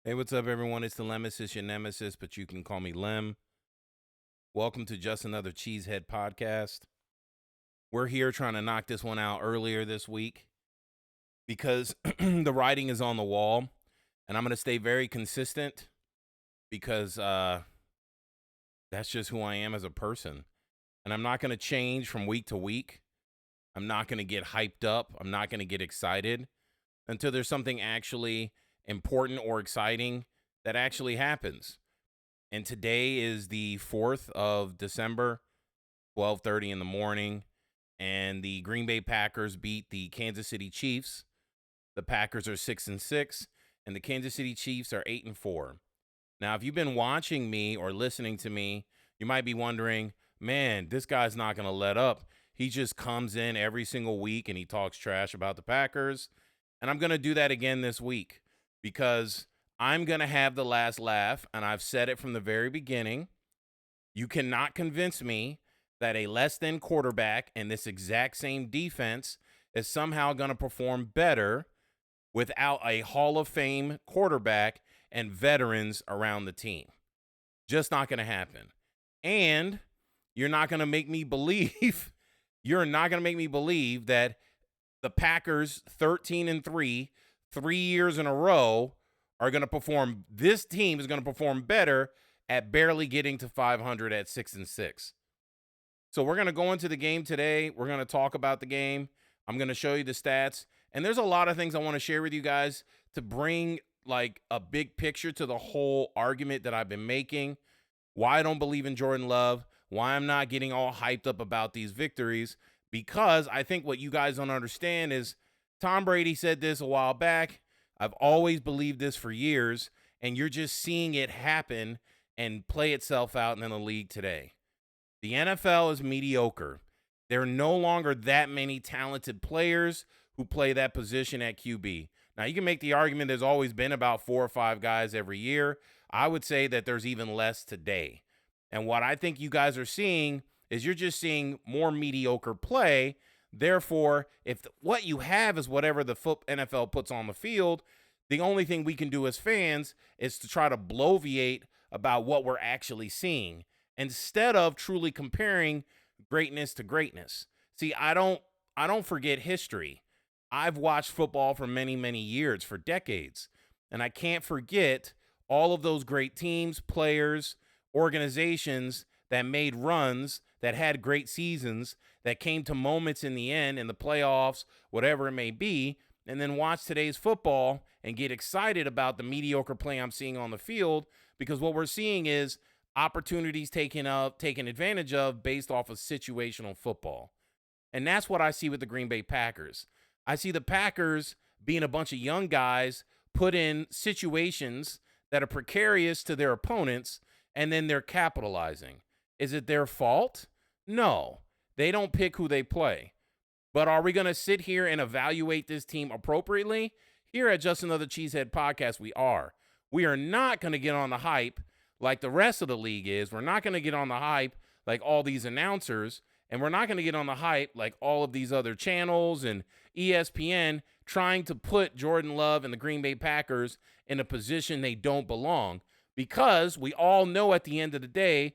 Hey, what's up, everyone? It's the Lemesis, your nemesis, but you can call me Lem. Welcome to Just Another Cheesehead podcast. We're here trying to knock this one out earlier this week because the writing is on the wall, and I'm going to stay very consistent because that's just who I am as a person. And I'm not going to change from week to week. I'm not going to get hyped up. I'm not going to get excited until there's something actually important or exciting that actually happens. And today is the 4th of December, 12:30 in the morning, and the Green Bay Packers beat the Kansas City Chiefs. The Packers are 6-6, and the Kansas City Chiefs are 8-4. Now, if you've been watching me or listening to me, you might be wondering, man, this guy's not going to let up. He just comes in every single week and he talks trash about the Packers. And I'm going to do that again this week because I'm going to have the last laugh, and I've said it from the very beginning. You cannot convince me that a less than quarterback and this exact same defense is somehow going to perform better without a Hall of Fame quarterback and veterans around the team. Just not going to happen. And you're not going to make me believe that the Packers 13-3, 3 years in a row are going to perform. This team is going to perform better at barely getting to 500 at 6-6. So we're going to go into the game today. We're going to talk about the game. I'm going to show you the stats. And there's a lot of things I want to share with you guys to bring like a big picture to the whole argument that I've been making. Why I don't believe in Jordan Love. Why I'm not getting all hyped up about these victories. Because I think what you guys don't understand is Tom Brady said this a while back. I've always believed this for years. And you're just seeing it happen and play itself out in the league today. The NFL is mediocre. There are no longer that many talented players who play that position at QB. Now, you can make the argument there's always been about 4 or 5 guys every year. I would say that there's even less today. And what I think you guys are seeing is you're just seeing more mediocre play. Therefore, if what you have is whatever the NFL puts on the field, the only thing we can do as fans is to try to bloviate about what we're actually seeing, instead of truly comparing greatness to greatness. See, I don't forget history. I've watched football for many, many years, for decades, and I can't forget all of those great teams, players, organizations that made runs, that had great seasons, that came to moments in the end, in the playoffs, whatever it may be, and then watch today's football and get excited about the mediocre play I'm seeing on the field, because what we're seeing is opportunities taken advantage of based off of situational football. And that's what I see with the Green Bay Packers. I see the Packers being a bunch of young guys put in situations that are precarious to their opponents, and then they're capitalizing. Is it their fault? No. They don't pick who they play. But are we going to sit here and evaluate this team appropriately? Here at Just Another Cheesehead podcast, we are. We are not going to get on the hype like the rest of the league is. We're not going to get on the hype like all these announcers, and we're not going to get on the hype like all of these other channels and ESPN trying to put Jordan Love and the Green Bay Packers in a position they don't belong, because we all know at the end of the day,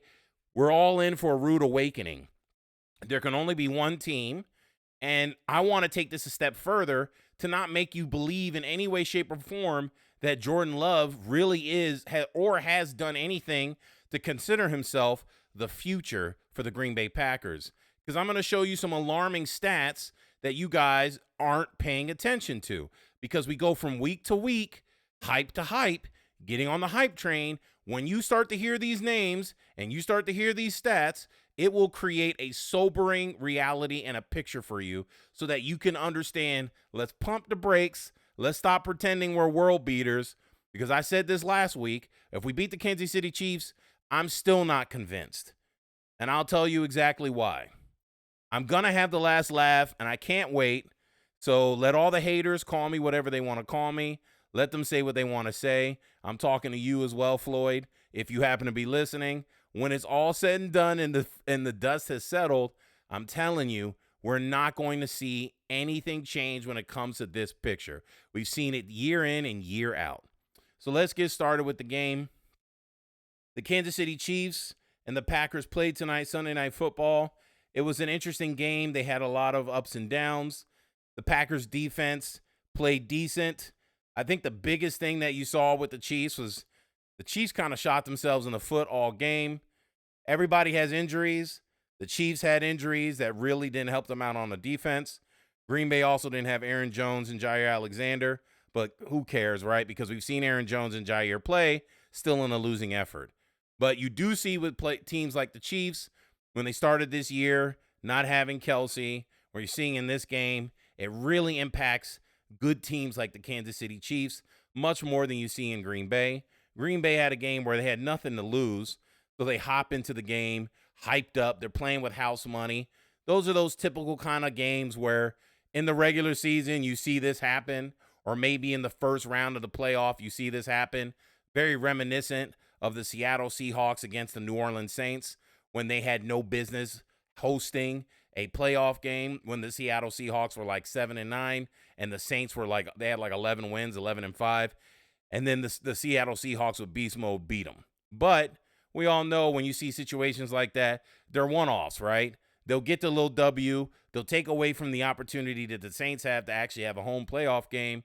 we're all in for a rude awakening. There can only be one team, and I want to take this a step further to not make you believe in any way, shape, or form that Jordan Love really is or has done anything to consider himself the future for the Green Bay Packers. Because I'm going to show you some alarming stats that you guys aren't paying attention to. Because we go from week to week, hype to hype, getting on the hype train. When you start to hear these names and you start to hear these stats, it will create a sobering reality and a picture for you so that you can understand, let's pump the brakes. Let's stop pretending we're world beaters, because I said this last week. If we beat the Kansas City Chiefs, I'm still not convinced. And I'll tell you exactly why. I'm going to have the last laugh, and I can't wait. So let all the haters call me whatever they want to call me. Let them say what they want to say. I'm talking to you as well, Floyd, if you happen to be listening. When it's all said and done and the dust has settled, I'm telling you, we're not going to see anything change when it comes to this picture. We've seen it year in and year out. So let's get started with the game. The Kansas City Chiefs and the Packers played tonight, Sunday Night Football. It was an interesting game. They had a lot of ups and downs. The Packers defense played decent. I think the biggest thing that you saw with the Chiefs was the Chiefs kind of shot themselves in the foot all game. Everybody has injuries. The Chiefs had injuries that really didn't help them out on the defense. Green Bay also didn't have Aaron Jones and Jair Alexander, but who cares, right? Because we've seen Aaron Jones and Jair play still in a losing effort. But you do see with teams like the Chiefs, when they started this year, not having Kelsey, where you're seeing in this game, it really impacts good teams like the Kansas City Chiefs much more than you see in Green Bay. Green Bay had a game where they had nothing to lose, so they hop into the game, hyped up. They're playing with house money. Those are those typical kind of games where in the regular season you see this happen, or maybe in the first round of the playoff you see this happen. Very reminiscent of the Seattle Seahawks against the New Orleans Saints when they had no business hosting a playoff game, when the Seattle Seahawks were like 7-9 and the Saints were like, they had like 11 wins, 11-5. And then the Seattle Seahawks with beast mode beat them. But we all know when you see situations like that, they're one-offs, right? They'll get the little W. They'll take away from the opportunity that the Saints have to actually have a home playoff game.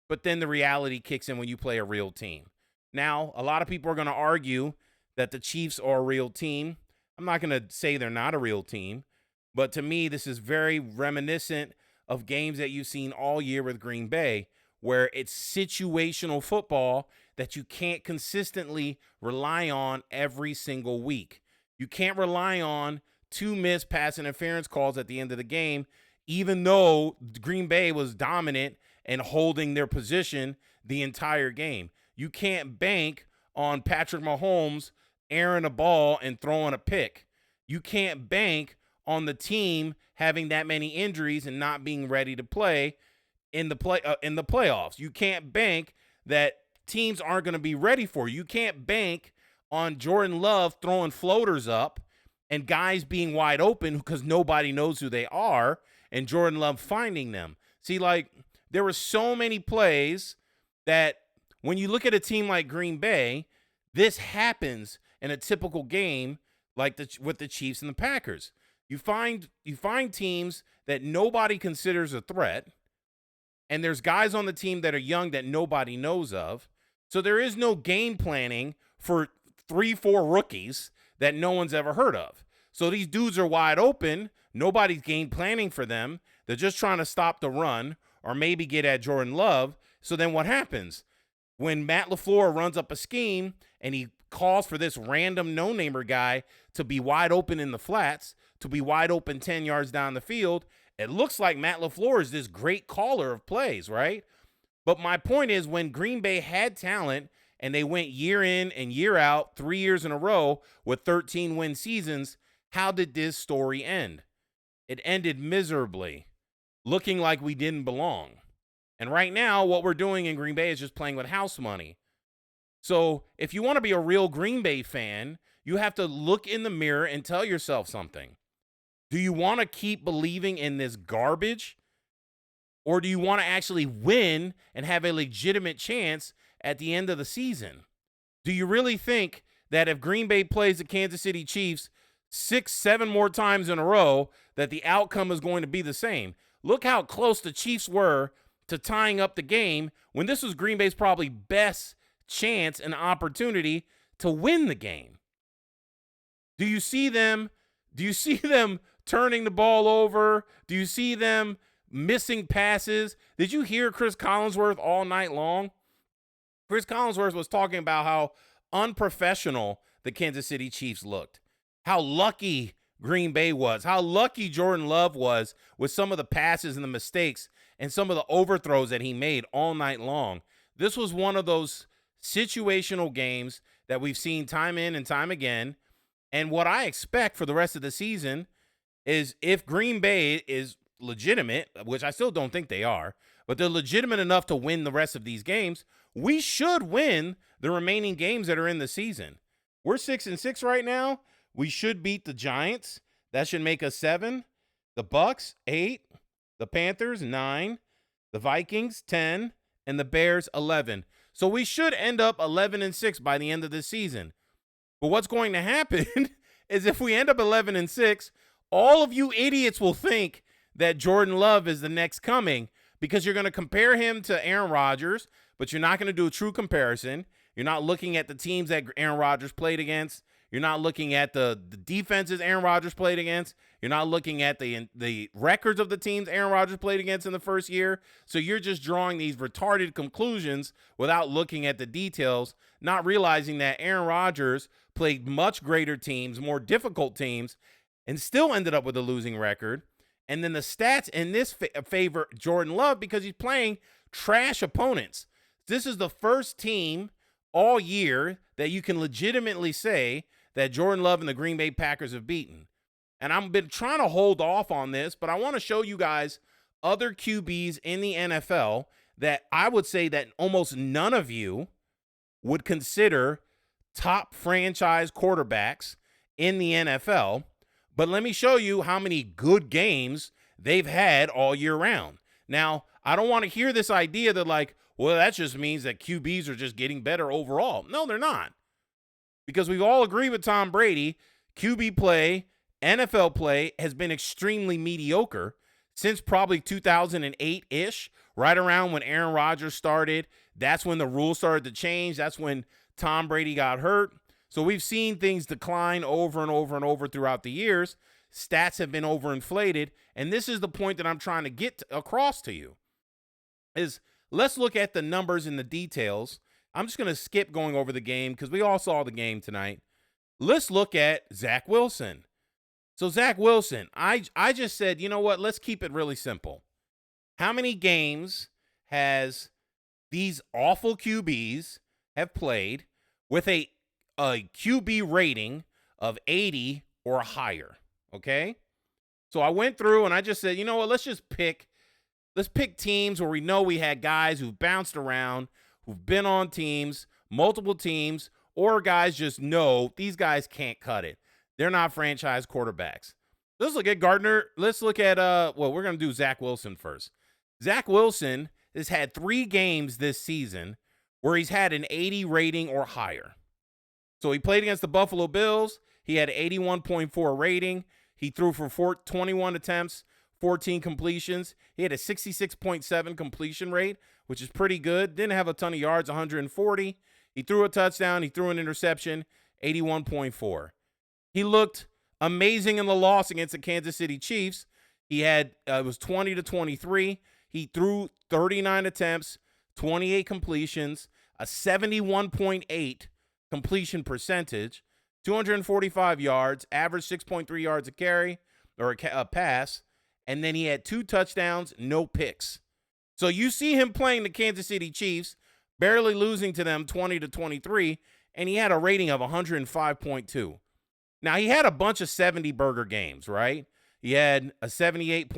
But then the reality kicks in when you play a real team. Now, a lot of people are going to argue that the Chiefs are a real team. I'm not going to say they're not a real team. But to me, this is very reminiscent of games that you've seen all year with Green Bay, where it's situational football that you can't consistently rely on every single week. You can't rely on 2 missed pass interference calls at the end of the game, even though Green Bay was dominant and holding their position the entire game. You can't bank on Patrick Mahomes airing a ball and throwing a pick. You can't bank on the team having that many injuries and not being ready to play in the playoffs. You can't bank that teams aren't going to be ready for you. You can't bank on Jordan Love throwing floaters up and guys being wide open because nobody knows who they are and Jordan Love finding them. See, like, there were so many plays that when you look at a team like Green Bay, this happens in a typical game like with the Chiefs and the Packers. You find teams that nobody considers a threat, and there's guys on the team that are young that nobody knows of. So there is no game planning for 3-4 rookies that no one's ever heard of. So these dudes are wide open. Nobody's game planning for them. They're just trying to stop the run or maybe get at Jordan Love. So then what happens? When Matt LaFleur runs up a scheme and he calls for this random no-namer guy to be wide open in the flats, to be wide open 10 yards down the field, it looks like Matt LaFleur is this great caller of plays, right? But my point is, when Green Bay had talent and they went year in and year out, 3 years in a row with 13-win seasons, how did this story end? It ended miserably, looking like we didn't belong. And right now, what we're doing in Green Bay is just playing with house money. So if you want to be a real Green Bay fan, you have to look in the mirror and tell yourself something. Do you want to keep believing in this garbage? Or do you want to actually win and have a legitimate chance at the end of the season? Do you really think that if Green Bay plays the Kansas City Chiefs 6-7 more times in a row, that the outcome is going to be the same? Look how close the Chiefs were to tying up the game when this was Green Bay's probably best chance and opportunity to win the game. Do you see them turning the ball over? Do you see them missing passes? Did you hear Chris Collinsworth all night long? Chris Collinsworth was talking about how unprofessional the Kansas City Chiefs looked. How lucky Green Bay was. How lucky Jordan Love was with some of the passes and the mistakes and some of the overthrows that he made all night long. This was one of those situational games that we've seen time in and time again. And what I expect for the rest of the season is, if Green Bay is legitimate, which I still don't think they are, but they're legitimate enough to win the rest of these games, we should win the remaining games that are in the season. We're 6-6 right now. We should beat the Giants. That should make us 7. The Bucks, 8. The Panthers, 9. The Vikings, 10. And the Bears, 11. So we should end up 11-6 by the end of this season. But what's going to happen is if we end up 11-6, all of you idiots will think that Jordan Love is the next coming because you're going to compare him to Aaron Rodgers, but you're not going to do a true comparison. You're not looking at the teams that Aaron Rodgers played against. You're not looking at the defenses Aaron Rodgers played against. You're not looking at the records of the teams Aaron Rodgers played against in the first year. So you're just drawing these retarded conclusions without looking at the details, not realizing that Aaron Rodgers played much greater teams, more difficult teams, and still ended up with a losing record. And then the stats in this favor Jordan Love because he's playing trash opponents. This is the first team all year that you can legitimately say that Jordan Love and the Green Bay Packers have beaten. And I've been trying to hold off on this, but I want to show you guys other QBs in the NFL that I would say that almost none of you would consider top franchise quarterbacks in the NFL. But let me show you how many good games they've had all year round. Now, I don't want to hear this idea that like, well, that just means that QBs are just getting better overall. No, they're not. Because we've all agreed with Tom Brady, QB play, NFL play has been extremely mediocre since probably 2008-ish, right around when Aaron Rodgers started. That's when the rules started to change. That's when Tom Brady got hurt. So we've seen things decline over and over and over throughout the years. Stats have been overinflated. And this is the point that I'm trying to get across to you is let's look at the numbers and the details. I'm just going to skip going over the game because we all saw the game tonight. Let's look at Zach Wilson. So Zach Wilson, I just said, you know what? Let's keep it really simple. How many games has these awful QBs have played with a QB rating of 80 or higher? Okay. So I went through and I just said, you know what? Let's pick teams where we know we had guys who've bounced around, who've been on teams, multiple teams, or guys just know these guys can't cut it. They're not franchise quarterbacks. Let's look at Gardner. Let's look at, we're going to do Zach Wilson first. Zach Wilson has had 3 games this season where he's had an 80 rating or higher. So he played against the Buffalo Bills. He had 81.4 rating. He threw for 21 attempts, 14 completions. He had a 66.7 completion rate, which is pretty good. Didn't have a ton of yards, 140. He threw a touchdown. He threw an interception, 81.4. He looked amazing in the loss against the Kansas City Chiefs. He had, it was 20-23. He threw 39 attempts, 28 completions, a 71.8 completion percentage, 245 yards, average 6.3 yards a carry or a pass. And then he had 2 touchdowns, no picks. So you see him playing the Kansas City Chiefs, barely losing to them 20-23, and he had a rating of 105.2. Now, he had a bunch of 70-burger games, right? He had a 78.8,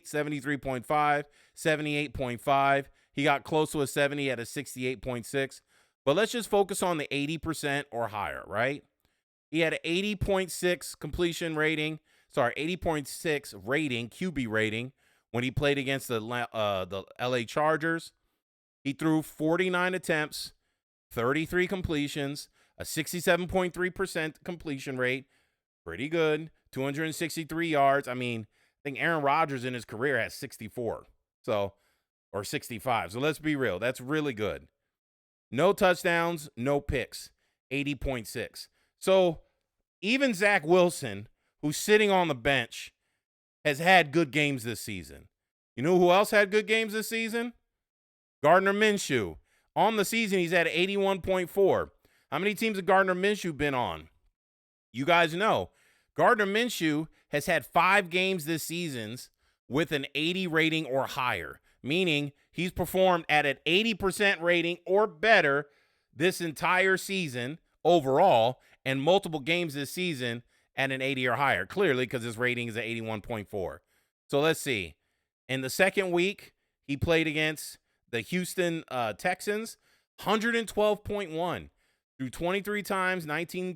73.5, 78.5. He got close to a 70 at a 68.6. But let's just focus on the 80% or higher, right? He had an 80.6 completion rating. 80.6 rating, QB rating, when he played against the LA Chargers. He threw 49 attempts, 33 completions, a 67.3% completion rate. Pretty good. 263 yards. I mean, I think Aaron Rodgers in his career has 64. Or 65. So let's be real. That's really good. No touchdowns, no picks. 80.6. So even Zach Wilson, who's sitting on the bench, has had good games this season. You know who else had good games this season? Gardner Minshew. On the season, he's at 81.4. How many teams has Gardner Minshew been on? You guys know. Gardner Minshew has had 5 games this season with an 80 rating or higher, meaning he's performed at an 80% rating or better this entire season overall, and multiple games this season at an 80 or higher, clearly because his rating is at 81.4. So let's see. In the second week, he played against the Houston Texans, 112.1 through 23 times, 19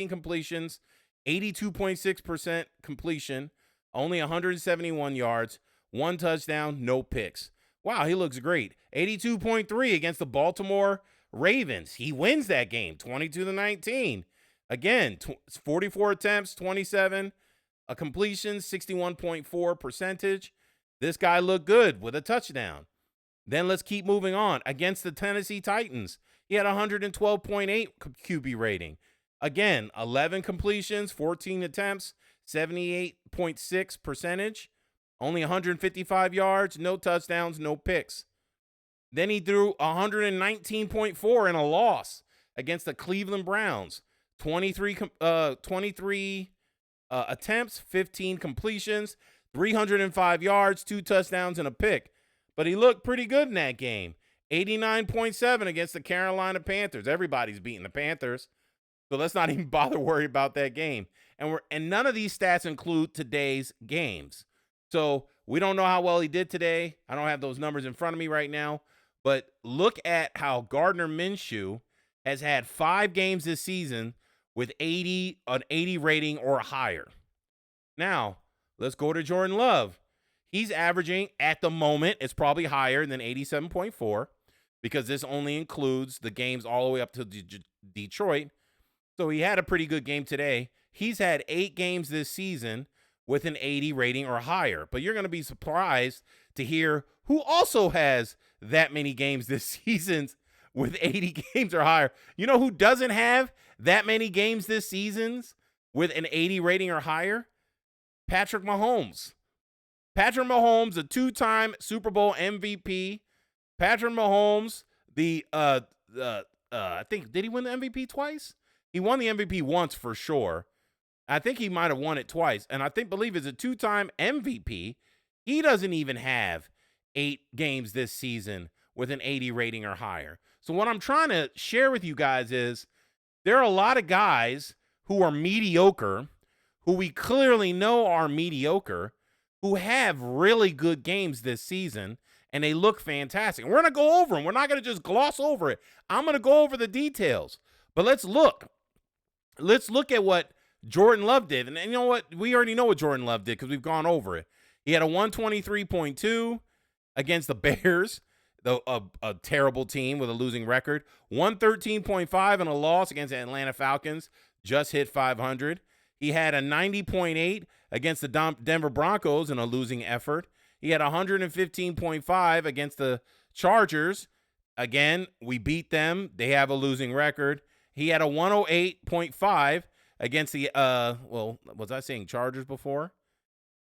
completions, 82.6% completion, only 171 yards, 1 touchdown, no picks. Wow, he looks great. 82.3 against the Baltimore Ravens. He wins that game, 22-19. Again, 44 attempts, 27 a completion, 61.4 percentage. This guy looked good with a touchdown. Then let's keep moving on. Against the Tennessee Titans, he had 112.8 QB rating. Again, 11 completions, 14 attempts, 78.6 percentage. Only 155 yards, no touchdowns, no picks. Then he threw 119.4 in a loss against the Cleveland Browns. 23 attempts, 15 completions, 305 yards, 2 touchdowns, and a pick. But he looked pretty good in that game. 89.7 against the Carolina Panthers. Everybody's beating the Panthers, so let's not even bother worry about that game. And none of these stats include today's games. So we don't know how well he did today. I don't have those numbers in front of me right now. But look at how Gardner Minshew has had 5 games this season with an 80 rating or higher. Now, let's go to Jordan Love. He's averaging, at the moment, it's probably higher than 87.4 because this only includes the games all the way up to Detroit. So he had a pretty good game today. He's had 8 games this season with an 80 rating or higher. But you're going to be surprised to hear who also has that many games this season with 80 games or higher. You know who doesn't have that many games this season with an 80 rating or higher? Patrick Mahomes. Patrick Mahomes, a 2-time Super Bowl MVP. Patrick Mahomes, I think, did he win the MVP twice? He won the MVP once for sure. I think he might have won it twice. And believe it's a 2-time MVP. He doesn't even have 8 games this season with an 80 rating or higher. So what I'm trying to share with you guys is there are a lot of guys who are mediocre, who we clearly know are mediocre, who have really good games this season, and they look fantastic. And we're going to go over them. We're not going to just gloss over it. I'm going to go over the details. But let's look. Let's look at what Jordan Love did. And you know what? We already know what Jordan Love did because we've gone over it. He had a 123.2 against the Bears, a terrible team with a losing record. 113.5 in a loss against the Atlanta Falcons, just hit 500. He had a 90.8 against the Denver Broncos in a losing effort. He had 115.5 against the Chargers. Again, we beat them. They have a losing record. He had a 108.5 against the, was I saying Chargers before?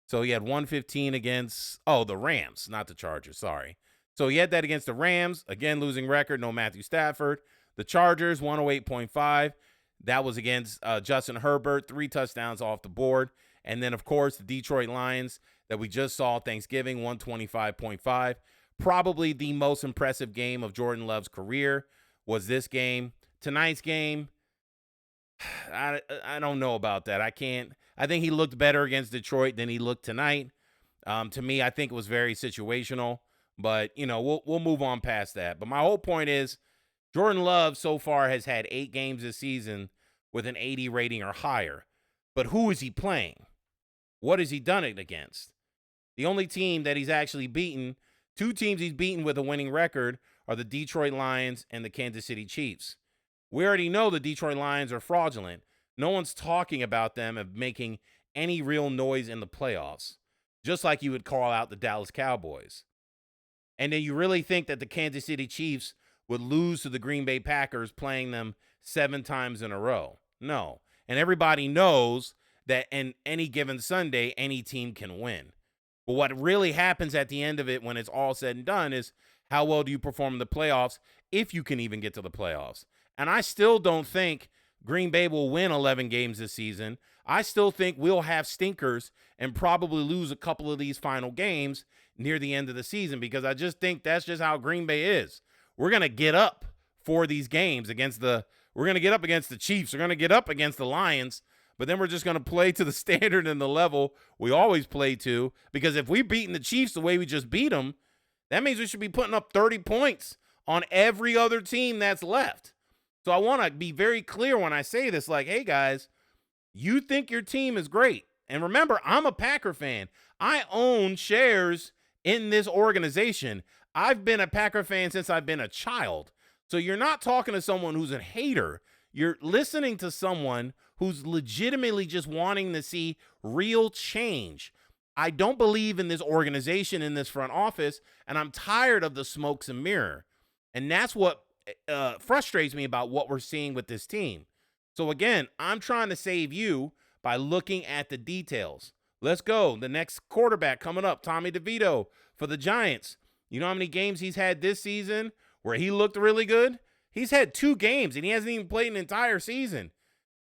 So he had 115 against, the Rams, not the Chargers, sorry. So he had that against the Rams. Again, losing record, no Matthew Stafford. The Chargers, 108.5. That was against Justin Herbert, 3 touchdowns off the board. And then, of course, the Detroit Lions that we just saw Thanksgiving, 125.5. Probably the most impressive game of Jordan Love's career was this game. Tonight's game, I don't know about that. I think he looked better against Detroit than he looked tonight. To me, I think it was very situational. But, we'll move on past that. But my whole point is Jordan Love so far has had 8 games this season with an 80 rating or higher. But who is he playing? What has he done it against? The only team that he's actually beaten, 2 teams he's beaten with a winning record, are the Detroit Lions and the Kansas City Chiefs. We already know the Detroit Lions are fraudulent. No one's talking about them of making any real noise in the playoffs, just like you would call out the Dallas Cowboys. And then you really think that the Kansas City Chiefs would lose to the Green Bay Packers playing them 7 times in a row? No. And everybody knows that in any given Sunday, any team can win. But what really happens at the end of it when it's all said and done is how well do you perform in the playoffs, if you can even get to the playoffs. And I still don't think Green Bay will win 11 games this season. I still think we'll have stinkers and probably lose a couple of these final games near the end of the season because I just think that's just how Green Bay is. We're going to get up for these games we're going to get up against the Chiefs. We're going to get up against the Lions, but then we're just going to play to the standard and the level we always play to because if we've beaten the Chiefs the way we just beat them, that means we should be putting up 30 points on every other team that's left. So I want to be very clear when I say this, like, hey, guys, you think your team is great. And remember, I'm a Packer fan. I own shares in this organization. I've been a Packer fan since I've been a child. So you're not talking to someone who's a hater. You're listening to someone who's legitimately just wanting to see real change. I don't believe in this organization, in this front office, and I'm tired of the smokes and mirror. And that's what frustrates me about what we're seeing with this team. So again, I'm trying to save you by looking at the details. Let's go. The next quarterback coming up, Tommy DeVito for the Giants. You know how many games he's had this season where he looked really good? He's had 2 games, and he hasn't even played an entire season.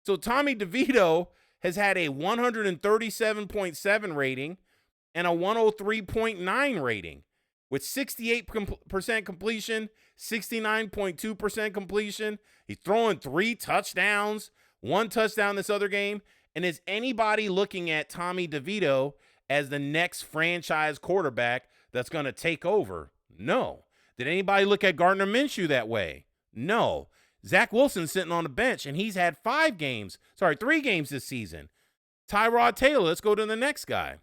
So Tommy DeVito has had a 137.7 rating and a 103.9 rating with 68% completion, 69.2% completion. He's throwing 3 touchdowns, 1 touchdown this other game. And is anybody looking at Tommy DeVito as the next franchise quarterback that's going to take over? No. Did anybody look at Gardner Minshew that way? No. Zach Wilson's sitting on the bench, and he's had 3 games this season. Tyrod Taylor, let's go to the next guy.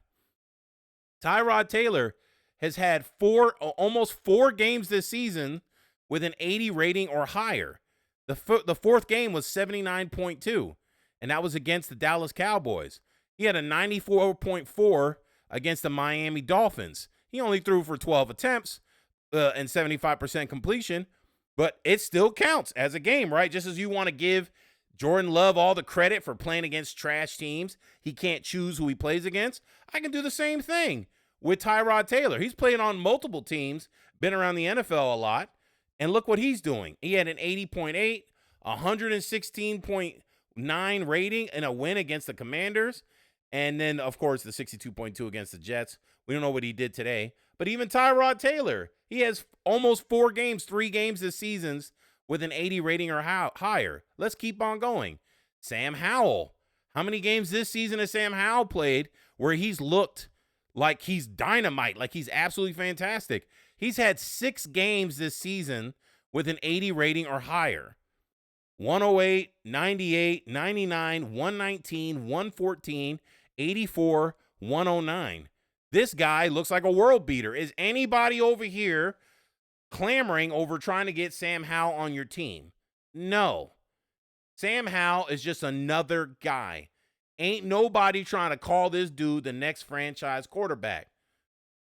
Tyrod Taylor has had almost 4 games this season with an 80 rating or higher. The 4th game was 79.2, and that was against the Dallas Cowboys. He had a 94.4 against the Miami Dolphins. He only threw for 12 attempts and 75% completion, but it still counts as a game, right? Just as you want to give Jordan Love all the credit for playing against trash teams, he can't choose who he plays against. I can do the same thing with Tyrod Taylor. He's played on multiple teams, been around the NFL a lot, and look what he's doing. He had an 80.8, 116.9 rating in a win against the Commanders, and then, of course, the 62.2 against the Jets. We don't know what he did today. But even Tyrod Taylor, he has almost 3 games this season with an 80 rating or higher. Let's keep on going. Sam Howell. How many games this season has Sam Howell played where he's looked like he's dynamite, like he's absolutely fantastic? He's had 6 games this season with an 80 rating or higher. 108, 98, 99, 119, 114, 84, 109. This guy looks like a world beater. Is anybody over here clamoring over trying to get Sam Howell on your team? No. Sam Howell is just another guy. Ain't nobody trying to call this dude the next franchise quarterback.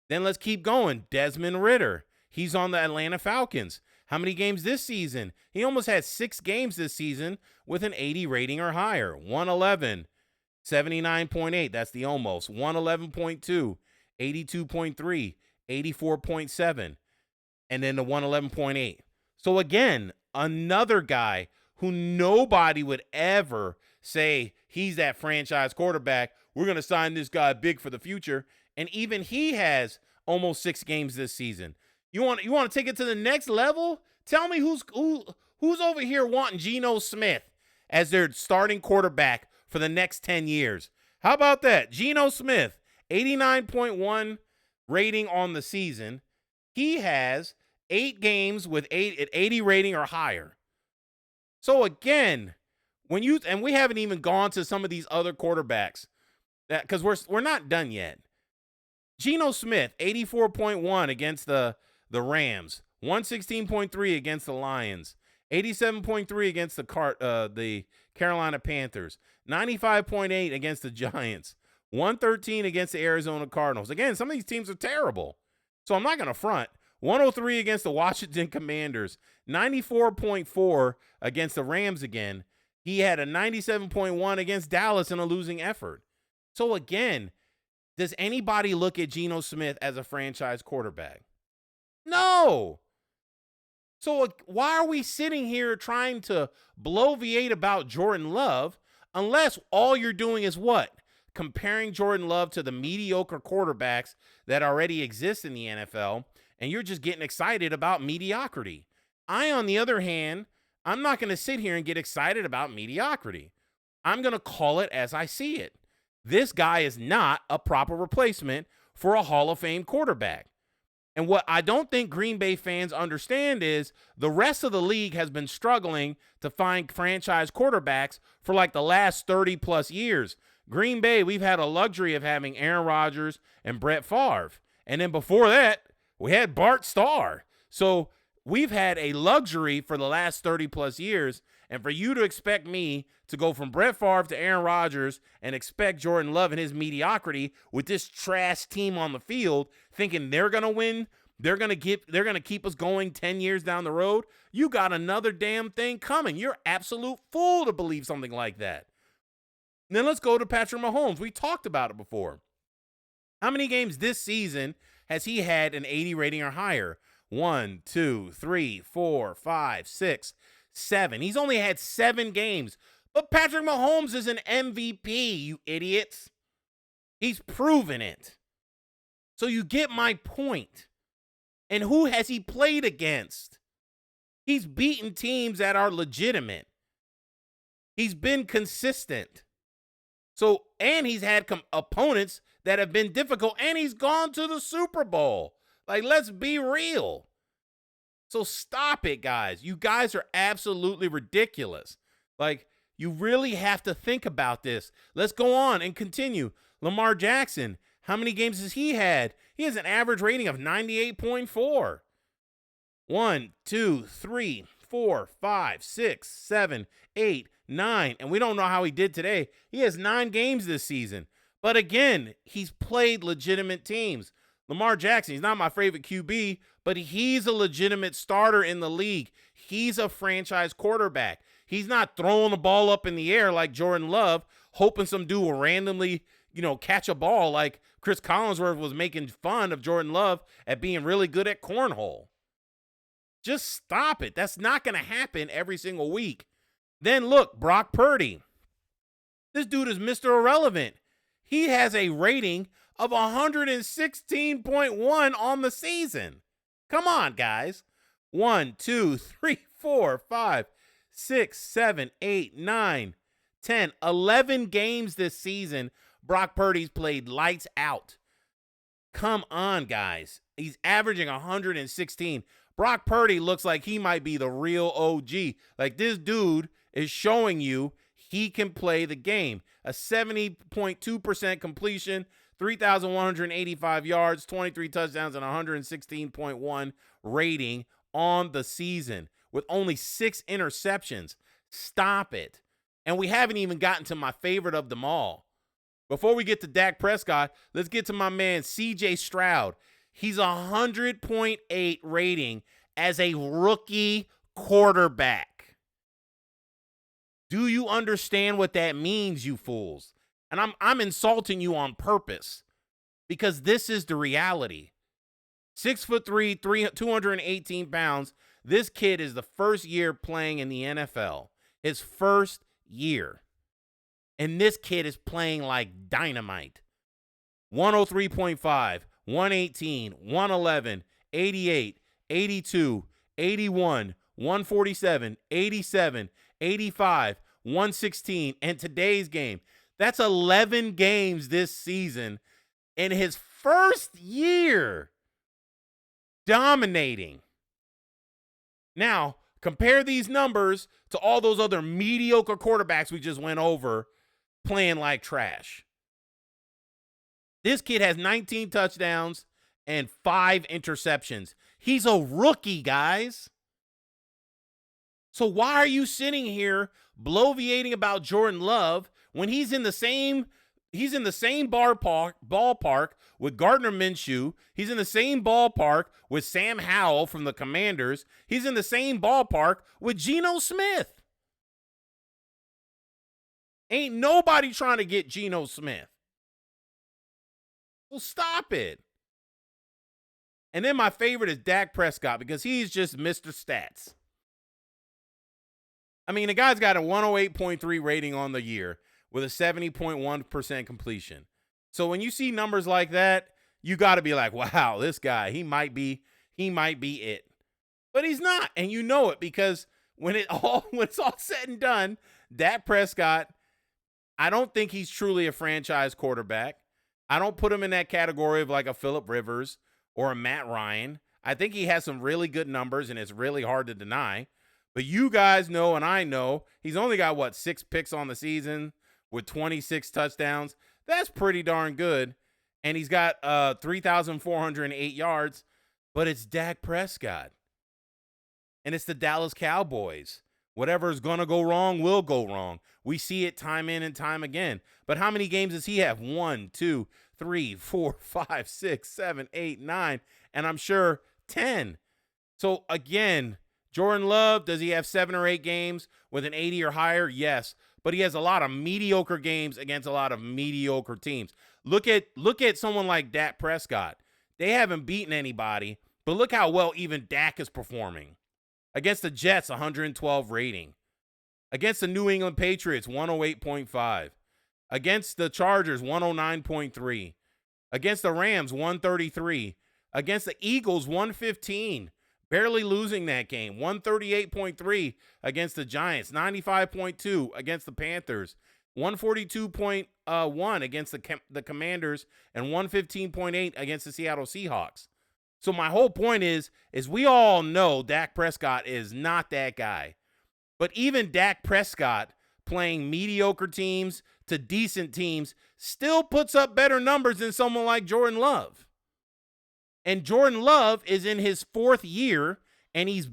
Then let's keep going. Desmond Ridder. He's on the Atlanta Falcons. How many games this season? He almost had 6 games this season with an 80 rating or higher. 111, 79.8. That's the almost. 111.2, 82.3, 84.7, and then the 111.8. So again, another guy who nobody would ever say he's that franchise quarterback. We're going to sign this guy big for the future. And even he has almost 6 games this season. You want to take it to the next level? Tell me who's over here wanting Geno Smith as their starting quarterback for the next 10 years. How about that? Geno Smith, 89.1 rating on the season. He has 8 games with 80 rating or higher. So again, and we haven't even gone to some of these other quarterbacks because we're not done yet. Geno Smith, 84.1 against the Rams, 116.3 against the Lions, 87.3 against the Carolina Panthers, 95.8 against the Giants, 113 against the Arizona Cardinals. Again, some of these teams are terrible, so I'm not going to front. 103 against the Washington Commanders, 94.4 against the Rams again. He had a 97.1 against Dallas in a losing effort. So again, does anybody look at Geno Smith as a franchise quarterback? No. So why are we sitting here trying to bloviate about Jordan Love unless all you're doing is what? Comparing Jordan Love to the mediocre quarterbacks that already exist in the NFL, and you're just getting excited about mediocrity. On the other hand, I'm not going to sit here and get excited about mediocrity. I'm going to call it as I see it. This guy is not a proper replacement for a Hall of Fame quarterback. And what I don't think Green Bay fans understand is the rest of the league has been struggling to find franchise quarterbacks for like the last 30 plus years. Green Bay, we've had a luxury of having Aaron Rodgers and Brett Favre. And then before that, We had Bart Starr. So we've had a luxury for the last 30 plus years. And for you to expect me to go from Brett Favre to Aaron Rodgers and expect Jordan Love and his mediocrity with this trash team on the field, thinking they're going to win, they're going to keep us going 10 years down the road, you got another damn thing coming. You're absolute fool to believe something like that. And then let's go to Patrick Mahomes. We talked about it before. How many games this season has he had an 80 rating or higher? 1, 2, 3, 4, 5, 6, 7. He's only had 7 games. But Patrick Mahomes is an MVP, you idiots. He's proven it. So you get my point. And who has he played against? He's beaten teams that are legitimate. He's been consistent. So, and he's had opponents that have been difficult, and he's gone to the Super Bowl. Like, let's be real. So stop it, guys. You guys are absolutely ridiculous. Like, you really have to think about this. Let's go on and continue. Lamar Jackson, how many games has he had? He has an average rating of 98.4. 1, 2, 3, 4, 5, 6, 7, 8, 9. And we don't know how he did today. He has 9 games this season. But again, he's played legitimate teams. Lamar Jackson, he's not my favorite QB, but he's a legitimate starter in the league. He's a franchise quarterback. He's not throwing the ball up in the air like Jordan Love, hoping some dude will randomly, catch a ball like Chris Collinsworth was making fun of Jordan Love at being really good at cornhole. Just stop it. That's not going to happen every single week. Then look, Brock Purdy. This dude is Mr. Irrelevant. He has a rating of 116.1 on the season. Come on, guys. 1, 2, 3, 4, 5, 6, 7, 8, 9, 10, 11 games this season. Brock Purdy's played lights out. Come on, guys. He's averaging 116. Brock Purdy looks like he might be the real OG. Like, this dude is showing you he can play the game. A 70.2% completion, 3,185 yards, 23 touchdowns, and 116.1 rating on the season with only 6 interceptions. Stop it. And we haven't even gotten to my favorite of them all. Before we get to Dak Prescott, let's get to my man CJ Stroud. He's 100.8 rating as a rookie quarterback. Do you understand what that means, you fools? And I'm insulting you on purpose because this is the reality. 6'3", 218 pounds. This kid is the first year playing in the NFL. His first year. And this kid is playing like dynamite. 103.5, 118, 111, 88, 82, 81, 147, 87, 85, 116, and today's game. That's 11 games this season in his first year dominating. Now, compare these numbers to all those other mediocre quarterbacks we just went over playing like trash. This kid has 19 touchdowns and 5 interceptions. He's a rookie, guys. So why are you sitting here bloviating about Jordan Love when he's in the same ballpark with Gardner Minshew? He's in the same ballpark with Sam Howell from the Commanders. He's in the same ballpark with Geno Smith. Ain't nobody trying to get Geno Smith. Well, stop it. And then my favorite is Dak Prescott because he's just Mr. Stats. I mean, the guy's got a 108.3 rating on the year with a 70.1% completion. So when you see numbers like that, you got to be like, wow, this guy, he might be it. But he's not, and you know it because when it's all said and done, Dak Prescott, I don't think he's truly a franchise quarterback. I don't put him in that category of like a Phillip Rivers or a Matt Ryan. I think he has some really good numbers, and it's really hard to deny. But you guys know, and I know, he's only got, 6 picks on the season with 26 touchdowns. That's pretty darn good. And he's got 3,408 yards. but it's Dak Prescott. And it's the Dallas Cowboys. Whatever is going to go wrong will go wrong. We see it time in and time again. But how many games does he have? 1, 2, 3, 4, 5, 6, 7, 8, 9, and I'm sure 10. So again, Jordan Love, does he have 7 or 8 games with an 80 or higher? Yes. But he has a lot of mediocre games against a lot of mediocre teams. Look at someone like Dak Prescott. They haven't beaten anybody, but look how well even Dak is performing. Against the Jets, 112 rating. Against the New England Patriots, 108.5. Against the Chargers, 109.3. Against the Rams, 133. Against the Eagles, 115. Barely losing that game. 138.3 against the Giants. 95.2 against the Panthers. 142.1 against the Commanders. And 115.8 against the Seattle Seahawks. So my whole point is we all know Dak Prescott is not that guy. But even Dak Prescott playing mediocre teams to decent teams still puts up better numbers than someone like Jordan Love. And Jordan Love is in his 4th year, and he's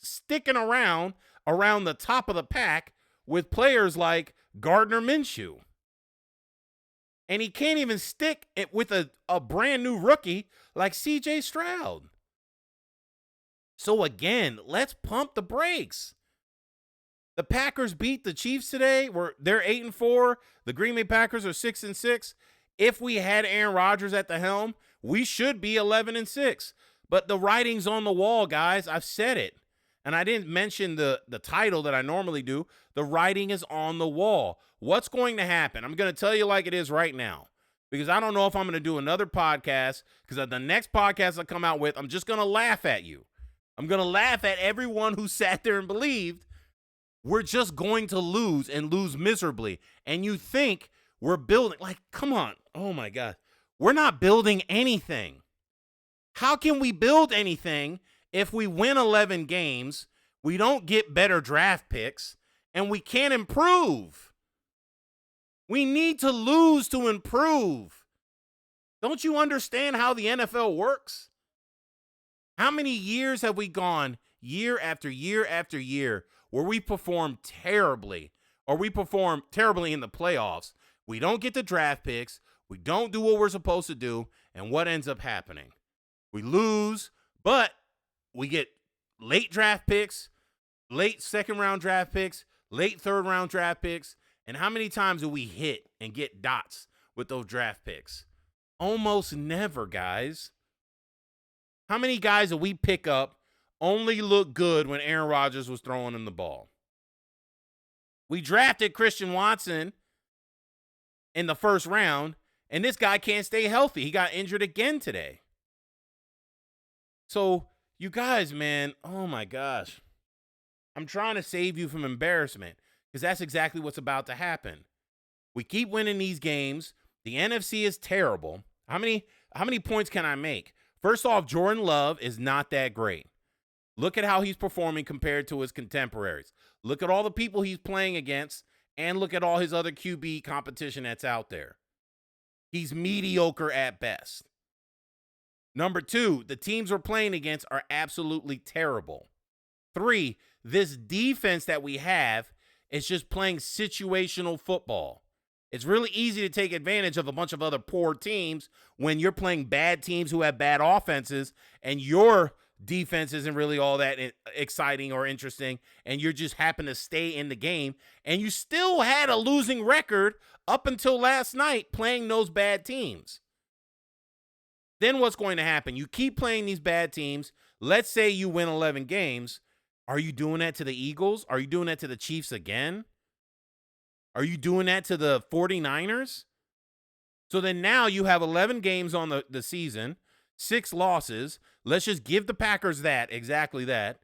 sticking around the top of the pack with players like Gardner Minshew. And he can't even stick it with a brand new rookie like CJ Stroud. So again, let's pump the brakes. The Packers beat the Chiefs today. They're 8-4. The Green Bay Packers are 6-6. If we had Aaron Rodgers at the helm, we should be 11-6. But the writing's on the wall, guys. I've said it. And I didn't mention the title that I normally do. The writing is on the wall. What's going to happen? I'm going to tell you like it is right now. Because I don't know if I'm going to do another podcast. Because the next podcast I come out with, I'm just going to laugh at you. I'm going to laugh at everyone who sat there and believed we're just going to lose and lose miserably. And you think we're building. Like, come on. Oh, my God. We're not building anything. How can we build anything if we win 11 games, we don't get better draft picks, and we can't improve? We need to lose to improve. Don't you understand how the NFL works? How many years have we gone year after year after year where we perform terribly, or we perform terribly in the playoffs? We don't get the draft picks. We don't do what we're supposed to do. And what ends up happening? We lose, but we get late draft picks, late 2nd round draft picks, late 3rd round draft picks. And how many times do we hit and get dots with those draft picks? Almost never, guys. How many guys that we pick up only look good when Aaron Rodgers was throwing them the ball? We drafted Christian Watson in the 1st round, and this guy can't stay healthy. He got injured again today. So, you guys, man, oh my gosh. I'm trying to save you from embarrassment because that's exactly what's about to happen. We keep winning these games. The NFC is terrible. How many points can I make? First off, Jordan Love is not that great. Look at how he's performing compared to his contemporaries. Look at all the people he's playing against, and look at all his other QB competition that's out there. He's mediocre at best. Number 2, the teams we're playing against are absolutely terrible. 3, this defense that we have is just playing situational football. It's really easy to take advantage of a bunch of other poor teams when you're playing bad teams who have bad offenses and your defense isn't really all that exciting or interesting, and you just happen to stay in the game, and you still had a losing record up until last night playing those bad teams. Then what's going to happen? You keep playing these bad teams. Let's say you win 11 games. Are you doing that to the Eagles? Are you doing that to the Chiefs again? Are you doing that to the 49ers? So then now you have 11 games on the season, 6 losses. Let's just give the Packers exactly that.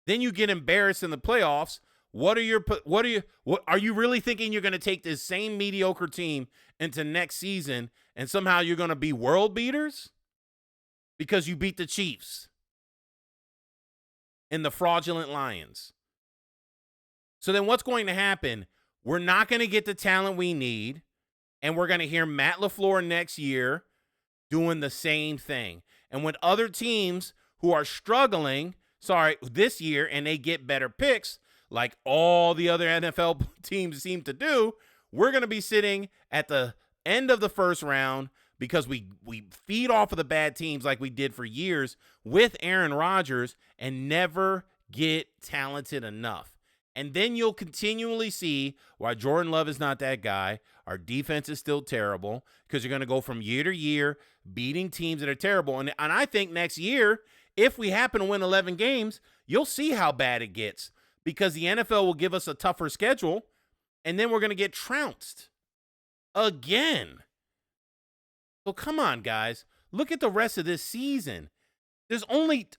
Then you get embarrassed in the playoffs. Are you really thinking you're going to take this same mediocre team into next season and somehow you're going to be world beaters? Because you beat the Chiefs and the fraudulent Lions. So then what's going to happen? We're not going to get the talent we need, and we're going to hear Matt LaFleur next year doing the same thing. And when other teams who are struggling, this year, and they get better picks, like all the other NFL teams seem to do, we're going to be sitting at the end of the first round because we feed off of the bad teams like we did for years with Aaron Rodgers and never get talented enough. And then you'll continually see why Jordan Love is not that guy. Our defense is still terrible because you're going to go from year to year beating teams that are terrible. And I think next year, if we happen to win 11 games, you'll see how bad it gets because the NFL will give us a tougher schedule, and then we're going to get trounced again. So come on, guys. Look at the rest of this season. There's only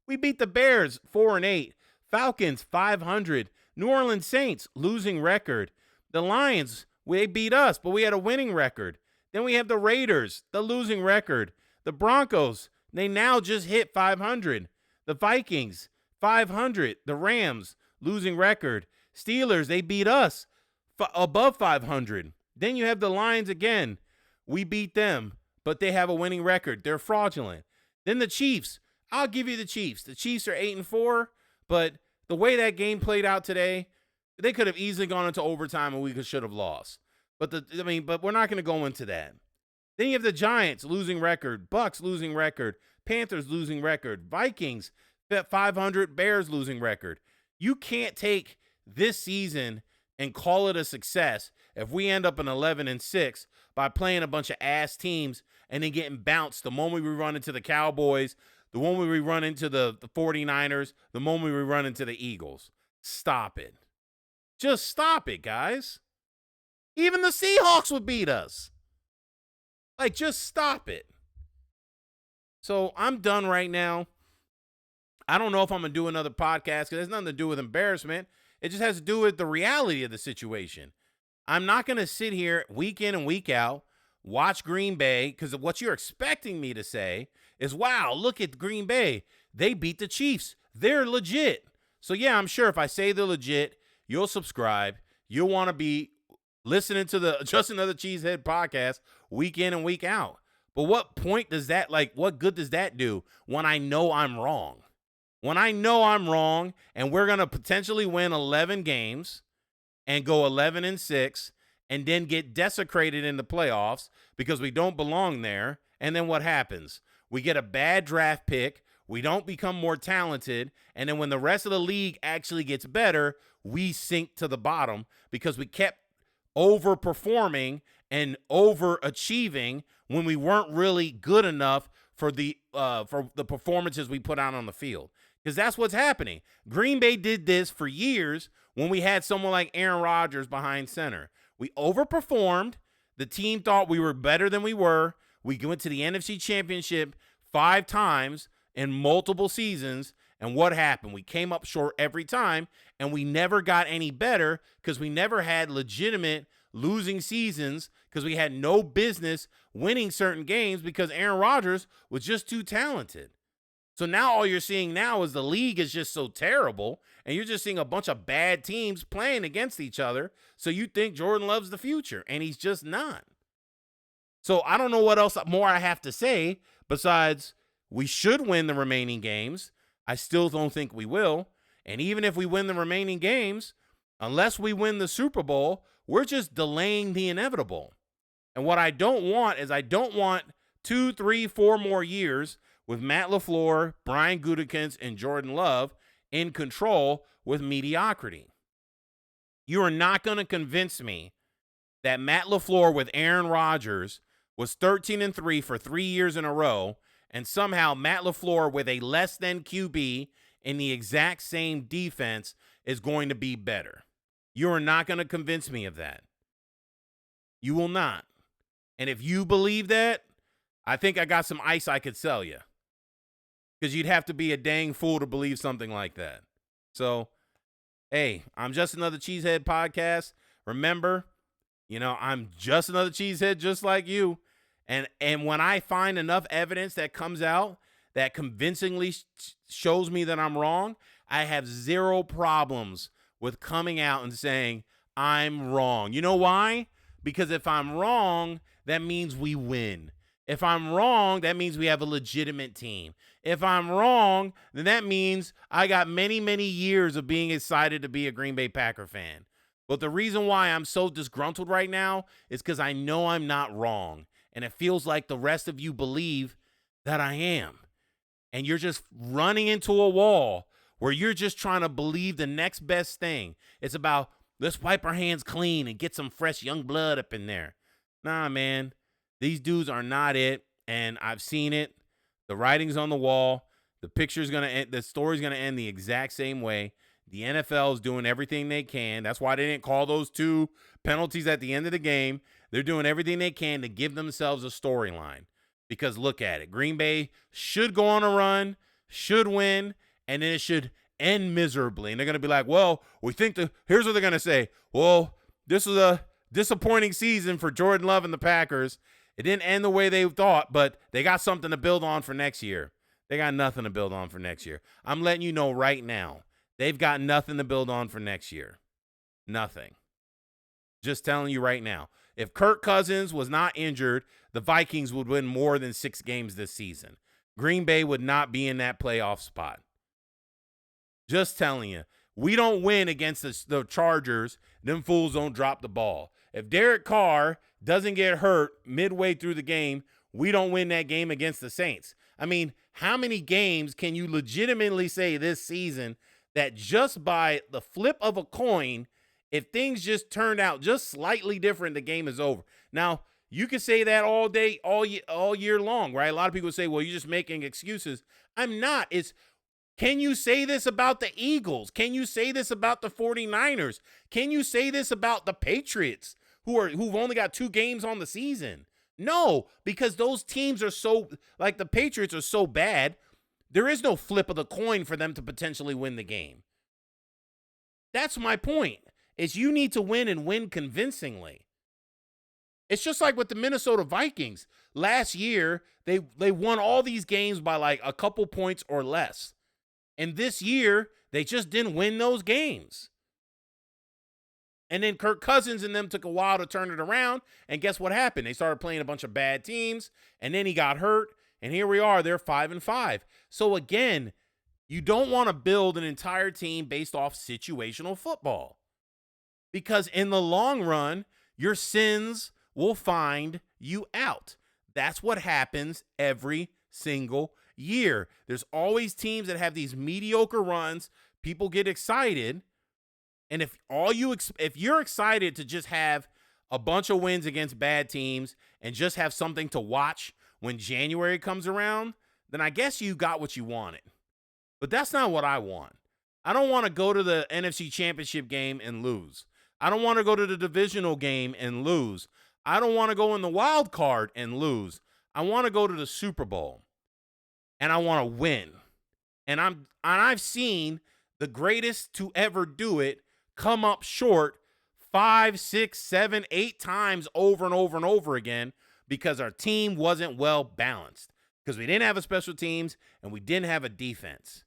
we beat the Bears 4-8. Falcons 500, New Orleans Saints losing record. The Lions, they beat us, but we had a winning record. Then we have the Raiders, the losing record. The Broncos, they now just hit 500. The Vikings 500. The Rams losing record. Steelers, they beat us above 500. Then you have the Lions again. We beat them, but they have a winning record. They're fraudulent. Then the Chiefs. I'll give you the Chiefs. The Chiefs are 8-4. But the way that game played out today, they could have easily gone into overtime and we should have lost. But we're not going to go into that. Then you have the Giants losing record, Bucks losing record, Panthers losing record, Vikings 500, Bears losing record. You can't take this season and call it a success if we end up in 11-6 by playing a bunch of ass teams and then getting bounced the moment we run into the Cowboys, the moment we run into the 49ers, the moment we run into the Eagles. Stop it. Just stop it, guys. Even the Seahawks would beat us. Just stop it. So I'm done right now. I don't know if I'm going to do another podcast because it has nothing to do with embarrassment. It just has to do with the reality of the situation. I'm not going to sit here week in and week out, watch Green Bay, because what you're expecting me to say is, wow, look at Green Bay. They beat the Chiefs. They're legit. So, yeah, I'm sure if I say they're legit, you'll subscribe. You'll want to be listening to the Just Another Cheesehead podcast week in and week out. But what point does that, what good does that do when I know I'm wrong? When I know I'm wrong and we're going to potentially win 11 games and go 11-6 and then get desecrated in the playoffs because we don't belong there, and then what happens? We get a bad draft pick, we don't become more talented, and then when the rest of the league actually gets better, we sink to the bottom because we kept overperforming and overachieving when we weren't really good enough for the performances we put out on the field. Because that's what's happening. Green Bay did this for years when we had someone like Aaron Rodgers behind center. We overperformed. The team thought we were better than we were. We went to the NFC Championship 5 times in multiple seasons, and what happened? We came up short every time, and we never got any better because we never had legitimate losing seasons because we had no business winning certain games because Aaron Rodgers was just too talented. So now all you're seeing now is the league is just so terrible, and you're just seeing a bunch of bad teams playing against each other, so you think Jordan Love's the future, and he's just not. So I don't know what else more I have to say besides we should win the remaining games. I still don't think we will. And even if we win the remaining games, unless we win the Super Bowl, we're just delaying the inevitable. And what I don't want is 2, 3, 4 more years with Matt LaFleur, Brian Gutekunst, and Jordan Love in control with mediocrity. You are not going to convince me that Matt LaFleur with Aaron Rodgers was 13-3 for 3 years in a row, and somehow Matt LaFleur with a less than QB in the exact same defense is going to be better. You are not going to convince me of that. You will not. And if you believe that, I think I got some ice I could sell you. Because you'd have to be a dang fool to believe something like that. So, hey, I'm Just Another Cheesehead podcast. Remember, I'm just another cheesehead just like you. And when I find enough evidence that comes out that convincingly shows me that I'm wrong, I have zero problems with coming out and saying I'm wrong. You know why? Because if I'm wrong, that means we win. If I'm wrong, that means we have a legitimate team. If I'm wrong, then that means I got many, many years of being excited to be a Green Bay Packer fan. But the reason why I'm so disgruntled right now is because I know I'm not wrong. And it feels like the rest of you believe that I am. And you're just running into a wall where you're just trying to believe the next best thing. It's about, let's wipe our hands clean and get some fresh young blood up in there. Nah, man. These dudes are not it, and I've seen it. The writing's on the wall. The picture's going to end. The story's going to end the exact same way. The NFL is doing everything they can. That's why they didn't call those 2 penalties at the end of the game. They're doing everything they can to give themselves a storyline. Because look at it. Green Bay should go on a run, should win, and then it should end miserably. And they're going to be like, well, here's what they're going to say. Well, this was a disappointing season for Jordan Love and the Packers. It didn't end the way they thought, but they got something to build on for next year. They got nothing to build on for next year. I'm letting you know right now. They've got nothing to build on for next year. Nothing. Just telling you right now. If Kirk Cousins was not injured, the Vikings would win more than 6 games this season. Green Bay would not be in that playoff spot. Just telling you. We don't win against the Chargers. Them fools don't drop the ball. If Derek Carr doesn't get hurt midway through the game, we don't win that game against the Saints. I mean, how many games can you legitimately say this season that just by the flip of a coin, if things just turned out just slightly different, the game is over? Now, you can say that all day, all year long, right? A lot of people say, well, you're just making excuses. I'm not. Can you say this about the Eagles? Can you say this about the 49ers? Can you say this about the Patriots who've only got 2 games on the season? No, because those teams are so, like the Patriots are so bad, there is no flip of the coin for them to potentially win the game. That's my point, is you need to win and win convincingly. It's just like with the Minnesota Vikings. Last year, they won all these games by like a couple points or less. And this year, they just didn't win those games. And then Kirk Cousins and them took a while to turn it around. And guess what happened? They started playing a bunch of bad teams. And then he got hurt. And here we are. They're 5-5. So again, you don't want to build an entire team based off situational football. Because in the long run, your sins will find you out. That's what happens every single year. There's always teams that have these mediocre runs. People get excited. And if you're excited to just have a bunch of wins against bad teams and just have something to watch when January comes around, then I guess you got what you wanted. But that's not what I want. I don't want to go to the NFC Championship game and lose. I don't want to go to the divisional game and lose. I don't want to go in the wild card and lose. I want to go to the Super Bowl. And I want to win. And I've seen the greatest to ever do it come up short 5, 6, 7, 8 times over and over and over again because our team wasn't well balanced. Because we didn't have a special teams and we didn't have a defense.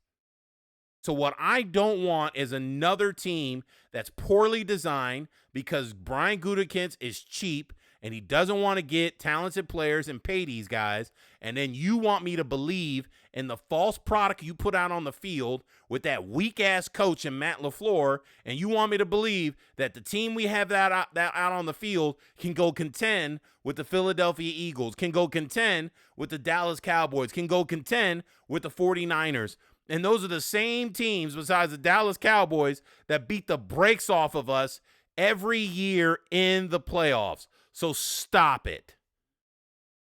So what I don't want is another team that's poorly designed because Brian Gutekunst is cheap and he doesn't want to get talented players and pay these guys. And then you want me to believe in the false product you put out on the field with that weak-ass coach and Matt LaFleur, and you want me to believe that the team we have that out on the field can go contend with the Philadelphia Eagles, can go contend with the Dallas Cowboys, can go contend with the 49ers. And those are the same teams besides the Dallas Cowboys that beat the brakes off of us every year in the playoffs. So stop it.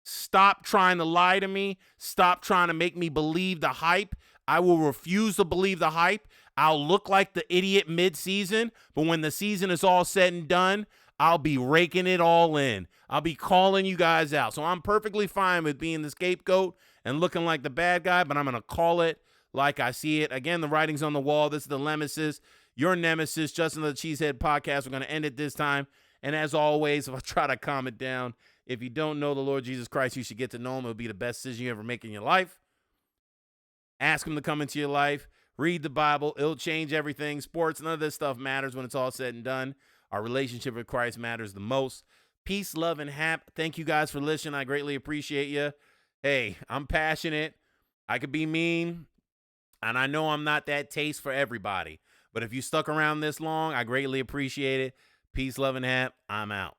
Stop trying to lie to me. Stop trying to make me believe the hype. I will refuse to believe the hype. I'll look like the idiot mid-season, but when the season is all said and done, I'll be raking it all in. I'll be calling you guys out. So I'm perfectly fine with being the scapegoat and looking like the bad guy, but I'm going to call it like I see it. Again, the writing's on the wall. This is the Nemesis, your nemesis, Just Another Cheesehead podcast. We're going to end it this time. And as always, if I try to calm it down, if you don't know the Lord Jesus Christ, you should get to know him. It'll be the best decision you ever make in your life. Ask him to come into your life. Read the Bible. It'll change everything. Sports, none of this stuff matters when it's all said and done. Our relationship with Christ matters the most. Peace, love, and hap. Thank you guys for listening. I greatly appreciate you. Hey, I'm passionate. I could be mean, and I know I'm not that taste for everybody. But if you stuck around this long, I greatly appreciate it. Peace, love, and hap. I'm out.